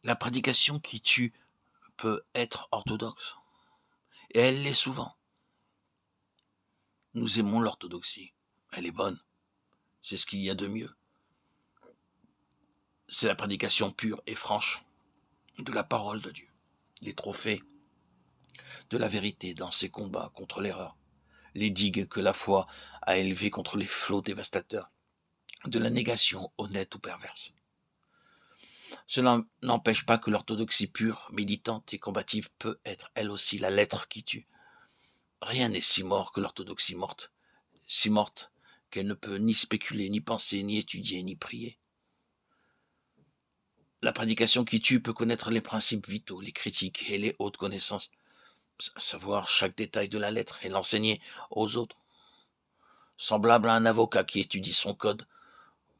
La prédication qui tue peut être orthodoxe, et elle l'est souvent. Nous aimons l'orthodoxie, elle est bonne, c'est ce qu'il y a de mieux. C'est la prédication pure et franche de la parole de Dieu, les trophées de la vérité dans ses combats contre l'erreur, les digues que la foi a élevées contre les flots dévastateurs de la négation honnête ou perverse. Cela n'empêche pas que l'orthodoxie pure, militante et combative peut être elle aussi la lettre qui tue. Rien n'est si mort que l'orthodoxie morte, si morte qu'elle ne peut ni spéculer, ni penser, ni étudier, ni prier. La prédication qui tue peut connaître les principes vitaux, les critiques et les hautes connaissances, à savoir chaque détail de la lettre et l'enseigner aux autres, semblable à un avocat qui étudie son code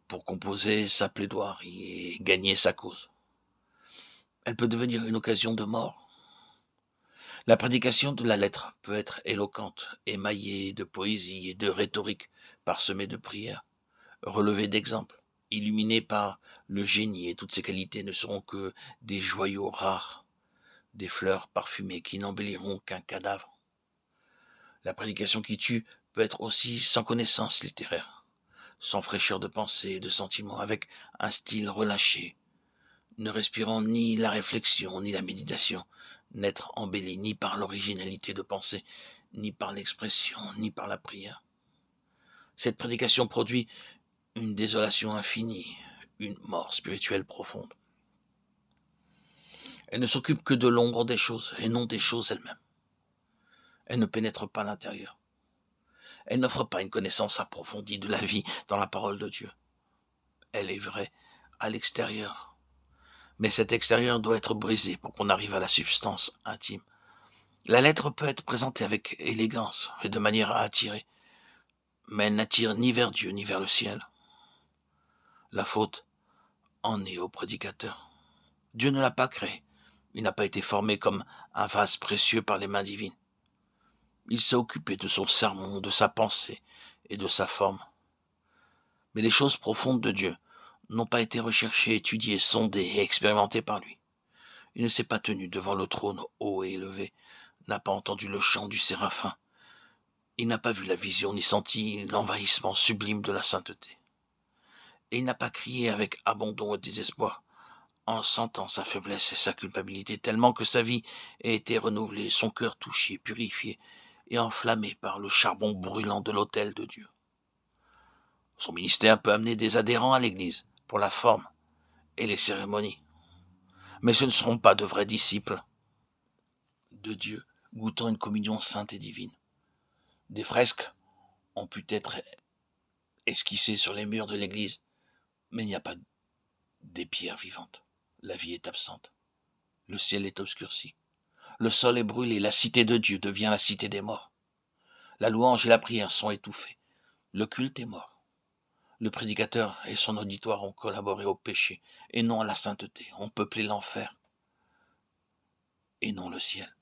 pour composer sa plaidoirie et gagner sa cause. Elle peut devenir une occasion de mort. La prédication de la lettre peut être éloquente, émaillée de poésie et de rhétorique, parsemée de prières, relevée d'exemples, illuminée par le génie, et toutes ces qualités ne seront que des joyaux rares, des fleurs parfumées qui n'embelliront qu'un cadavre. La prédication qui tue peut être aussi sans connaissance littéraire, sans fraîcheur de pensée et de sentiment, avec un style relâché, ne respirant ni la réflexion ni la méditation, n'être embelli ni par l'originalité de pensée, ni par l'expression, ni par la prière. Cette prédication produit une désolation infinie, une mort spirituelle profonde. Elle ne s'occupe que de l'ombre des choses et non des choses elles-mêmes. Elle ne pénètre pas l'intérieur. Elle n'offre pas une connaissance approfondie de la vie dans la parole de Dieu. Elle est vraie à l'extérieur. Mais cet extérieur doit être brisé pour qu'on arrive à la substance intime. La lettre peut être présentée avec élégance et de manière à attirer, mais elle n'attire ni vers Dieu ni vers le ciel. La faute en est au prédicateur. Dieu ne l'a pas créé. Il n'a pas été formé comme un vase précieux par les mains divines. Il s'est occupé de son sermon, de sa pensée et de sa forme. Mais les choses profondes de Dieu n'ont pas été recherchées, étudiées, sondées et expérimentées par lui. Il ne s'est pas tenu devant le trône haut et élevé, n'a pas entendu le chant du séraphin. Il n'a pas vu la vision ni senti l'envahissement sublime de la sainteté. Et il n'a pas crié avec abandon et désespoir, en sentant sa faiblesse et sa culpabilité, tellement que sa vie a été renouvelée, son cœur touché, purifié et enflammé par le charbon brûlant de l'autel de Dieu. Son ministère peut amener des adhérents à l'Église pour la forme et les cérémonies, mais ce ne seront pas de vrais disciples de Dieu, goûtant une communion sainte et divine. Des fresques ont pu être esquissées sur les murs de l'église, mais il n'y a pas des pierres vivantes. La vie est absente. Le ciel est obscurci. Le sol est brûlé. La cité de Dieu devient la cité des morts. La louange et la prière sont étouffées. Le culte est mort. Le prédicateur et son auditoire ont collaboré au péché et non à la sainteté, ont peuplé l'enfer et non le ciel.